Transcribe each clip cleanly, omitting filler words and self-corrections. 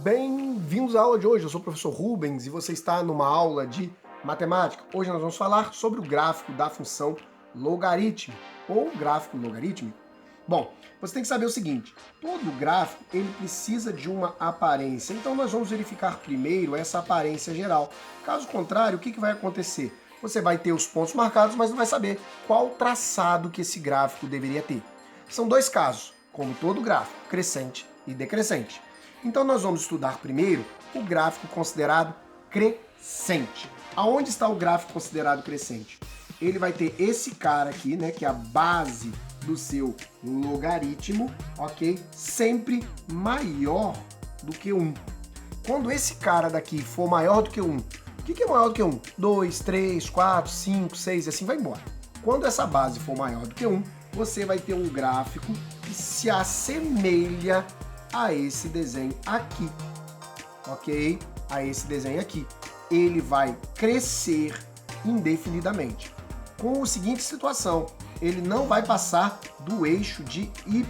Bem-vindos à aula de hoje. Eu sou o professor Rubens e você está numa aula de matemática. Hoje nós vamos falar sobre o gráfico da função logaritmo ou gráfico logarítmico. Bom, você tem que saber o seguinte, todo gráfico ele precisa de uma aparência, então nós vamos verificar primeiro essa aparência geral. Caso contrário, o que vai acontecer? Você vai ter os pontos marcados, mas não vai saber qual traçado que esse gráfico deveria ter. São dois casos, como todo gráfico, crescente e decrescente. Então nós vamos estudar primeiro o gráfico considerado crescente. Aonde está o gráfico considerado crescente? Ele vai ter esse cara aqui, né, que é a base do seu logaritmo, ok? Sempre maior do que 1. Quando esse cara daqui for maior do que 1, o que é maior do que 1? 2, 3, 4, 5, 6 e assim vai embora. Quando essa base for maior do que 1, você vai ter um gráfico que se assemelha a esse desenho aqui, ok? A esse desenho aqui. Ele vai crescer indefinidamente. Com a seguinte situação, ele não vai passar do eixo de Y,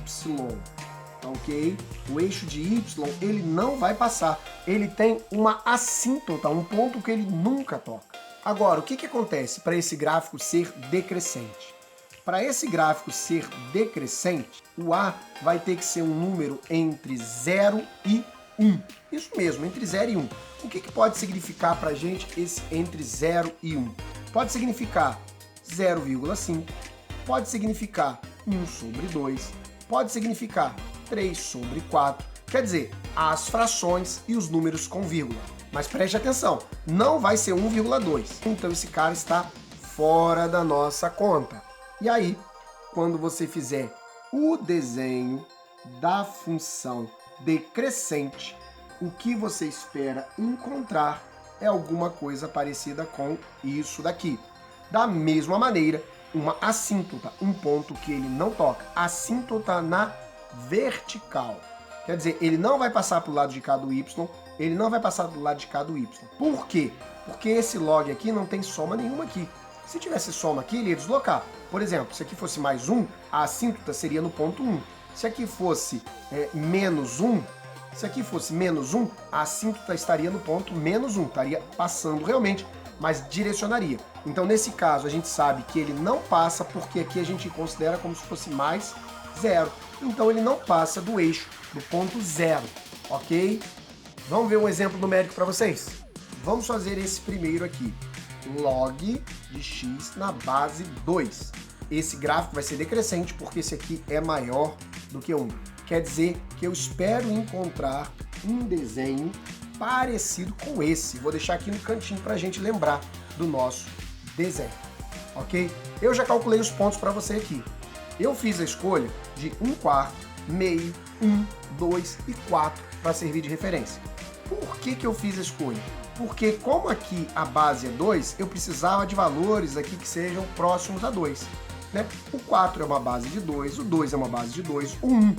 ok? O eixo de Y, ele não vai passar. Ele tem uma assíntota, um ponto que ele nunca toca. Agora, o que acontece para esse gráfico ser decrescente? Para esse gráfico ser decrescente, o A vai ter que ser um número entre 0 e 1. Isso mesmo, entre 0 e 1. O que pode significar para a gente esse entre 0 e 1? Pode significar 0,5, pode significar 1 sobre 2, pode significar 3 sobre 4. Quer dizer, as frações e os números com vírgula. Mas preste atenção, não vai ser 1,2. Então esse cara está fora da nossa conta. E aí, quando você fizer o desenho da função decrescente, o que você espera encontrar é alguma coisa parecida com isso daqui. Da mesma maneira, uma assíntota, um ponto que ele não toca, assíntota na vertical. Quer dizer, ele não vai passar para o lado de cá do y, ele não vai passar do lado de cá do y. Por quê? Porque esse log aqui não tem soma nenhuma aqui. Se tivesse soma aqui, ele ia deslocar. Por exemplo, se aqui fosse mais 1, a assíntota seria no ponto 1. Se aqui fosse menos 1, a assíntota estaria no ponto menos 1. Estaria passando realmente, mas direcionaria. Então, nesse caso, a gente sabe que ele não passa, porque aqui a gente considera como se fosse mais 0. Então, ele não passa do eixo, do ponto 0, ok? Vamos ver um exemplo numérico para vocês? Vamos fazer esse primeiro aqui. Log de x na base 2. Esse gráfico vai ser decrescente porque esse aqui é maior do que 1. Quer dizer que eu espero encontrar um desenho parecido com esse. Vou deixar aqui no cantinho para a gente lembrar do nosso desenho, ok? Eu já calculei os pontos para você aqui. Eu fiz a escolha de 1/4, meio, 1, 2 e 4 para servir de referência. Por que eu fiz a escolha? Porque como aqui a base é 2, eu precisava de valores aqui que sejam próximos a 2. Né? O 4 é uma base de 2, o 2 é uma base de 2, o 1,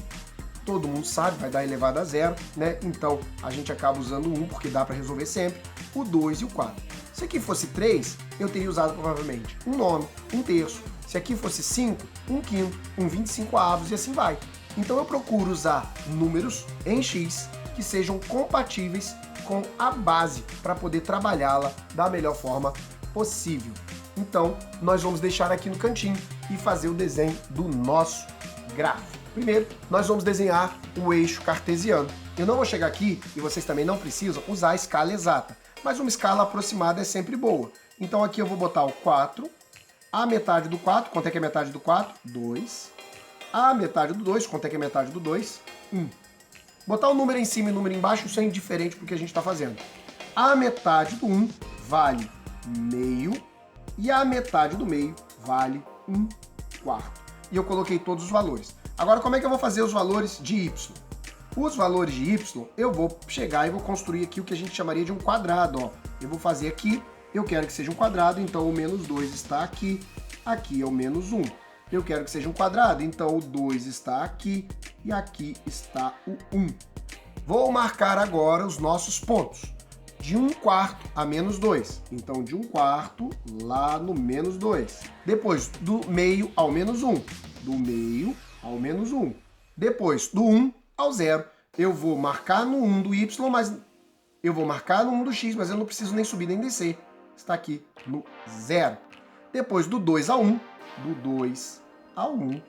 todo mundo sabe, vai dar elevado a 0, né? Então a gente acaba usando o 1 porque dá para resolver sempre, o 2 e o 4. Se aqui fosse 3, eu teria usado provavelmente 1/9, 1/3. Se aqui fosse 5, 1/5, 1/25 e assim vai. Então eu procuro usar números em x que sejam compatíveis com a base para poder trabalhá-la da melhor forma possível. Então, nós vamos deixar aqui no cantinho e fazer o desenho do nosso gráfico. Primeiro, nós vamos desenhar o eixo cartesiano. Eu não vou chegar aqui, e vocês também não precisam, usar a escala exata, mas uma escala aproximada é sempre boa. Então aqui eu vou botar o 4, a metade do 4, quanto é que é metade do 4? 2. A metade do 2, quanto é que é metade do 2? 1. Botar o número em cima e o número embaixo, isso é indiferente para o que a gente está fazendo. A metade do 1 vale meio e a metade do meio vale 1/4. E eu coloquei todos os valores. Agora, como é que eu vou fazer os valores de y? Os valores de y, eu vou chegar e vou construir aqui o que a gente chamaria de um quadrado. Ó. Eu vou fazer aqui, eu quero que seja um quadrado, então o menos 2 está aqui, aqui é o menos 1. Eu quero que seja um quadrado, então o 2 está aqui e aqui está o 1. Vou marcar agora os nossos pontos. De 1/4 a menos 2. Então, de 1/4 lá no menos 2. Depois, do meio ao menos 1. Do meio ao menos 1. Depois, do 1 ao 0. eu vou marcar no 1 do y, mas eu vou marcar no 1 do x, mas eu não preciso nem subir nem descer. Está aqui no 0. Depois do 2 ao 1, do 2 ao 1,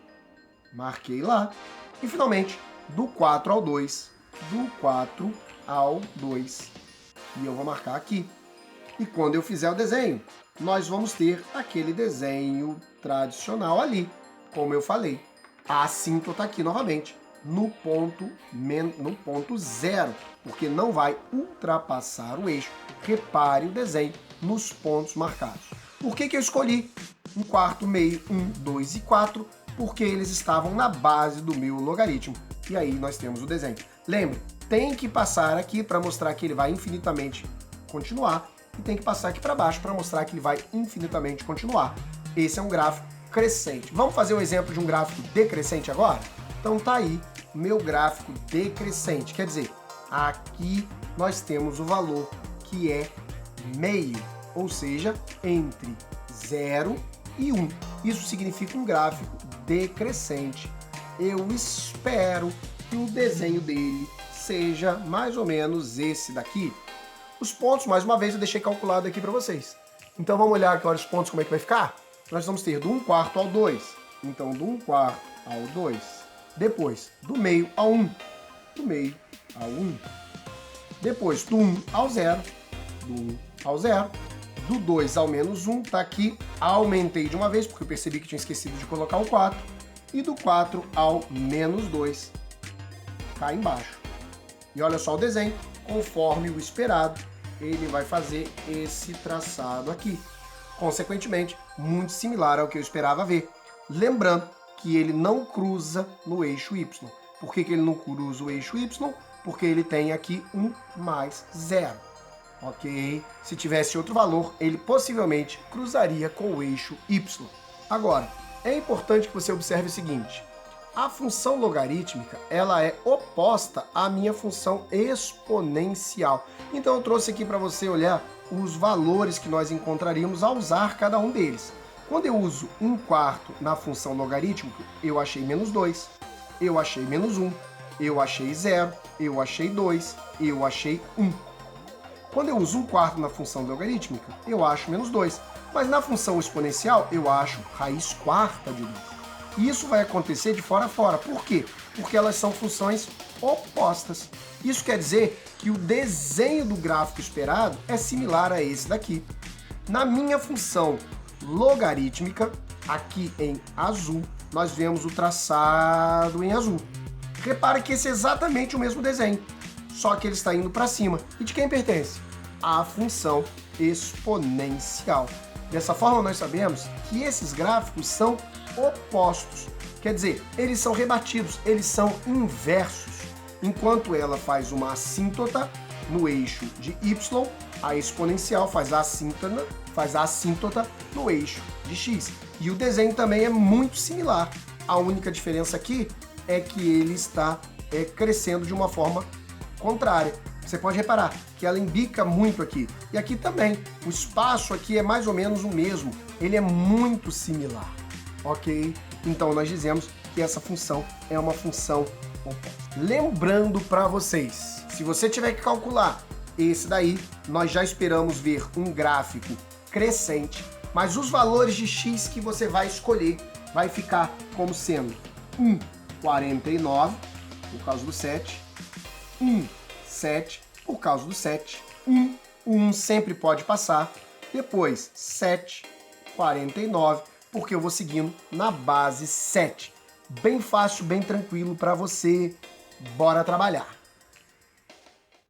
marquei lá. E finalmente, do 4 ao 2, do 4 ao 2. E eu vou marcar aqui. E quando eu fizer o desenho, nós vamos ter aquele desenho tradicional ali, como eu falei. A assíntota aqui novamente, no ponto 0, porque não vai ultrapassar o eixo. Repare o desenho nos pontos marcados. Por que eu escolhi 1/4, meio, 1, 2 e 4? Porque eles estavam na base do meu logaritmo. E aí nós temos o desenho. Lembre, tem que passar aqui para mostrar que ele vai infinitamente continuar e tem que passar aqui para baixo para mostrar que ele vai infinitamente continuar. Esse é um gráfico crescente. Vamos fazer um exemplo de um gráfico decrescente agora? Então tá aí meu gráfico decrescente. Quer dizer, aqui nós temos o valor que é meio, ou seja, entre 0 e 1. Isso significa um gráfico decrescente. Eu espero que o desenho dele seja mais ou menos esse daqui. Os pontos, mais uma vez, eu deixei calculado aqui para vocês. Então vamos olhar agora os pontos, como é que vai ficar? Nós vamos ter do 1/4 ao 2. Então do 1/4 ao 2. Depois do meio ao 1. Do meio ao 1. Depois do 1 ao 0. Do 1 ao 0. Do 2 ao menos 1, tá aqui. Aumentei de uma vez, porque eu percebi que tinha esquecido de colocar o 4. E do 4 ao menos 2, cá embaixo. E olha só o desenho, conforme o esperado, ele vai fazer esse traçado aqui. Consequentemente, muito similar ao que eu esperava ver. Lembrando que ele não cruza no eixo Y. Por que ele não cruza o eixo Y? Porque ele tem aqui 1 mais 0. Ok? Se tivesse outro valor, ele possivelmente cruzaria com o eixo Y. Agora, é importante que você observe o seguinte. A função logarítmica, ela é oposta à minha função exponencial. Então eu trouxe aqui para você olhar os valores que nós encontraríamos ao usar cada um deles. Quando eu uso 1/4 na função logarítmica, eu achei menos 2, eu achei menos 1, eu achei 0, eu achei 2, eu achei 1. Quando eu uso 1/4 na função logarítmica, eu acho menos 2. Mas na função exponencial, eu acho raiz quarta de 2. E isso vai acontecer de fora a fora. Por quê? Porque elas são funções opostas. Isso quer dizer que o desenho do gráfico esperado é similar a esse daqui. Na minha função logarítmica, aqui em azul, nós vemos o traçado em azul. Repare que esse é exatamente o mesmo desenho, só que ele está indo para cima. E de quem pertence? À função exponencial. Dessa forma, nós sabemos que esses gráficos são opostos. Quer dizer, eles são rebatidos, eles são inversos. Enquanto ela faz uma assíntota no eixo de Y, a exponencial faz a assíntota no eixo de X. E o desenho também é muito similar. A única diferença aqui é que ele está crescendo de uma forma contrária. Você pode reparar que ela embica muito aqui. E aqui também. O espaço aqui é mais ou menos o mesmo. Ele é muito similar. Ok? Então nós dizemos que essa função é uma função oposta. Lembrando para vocês, se você tiver que calcular esse daí, nós já esperamos ver um gráfico crescente, mas os valores de x que você vai escolher vai ficar como sendo 1,49 por causa do 7, 1,7 por causa do 7, 1 sempre pode passar, depois 7,49 porque eu vou seguindo na base 7. Bem fácil, bem tranquilo para você. Bora trabalhar!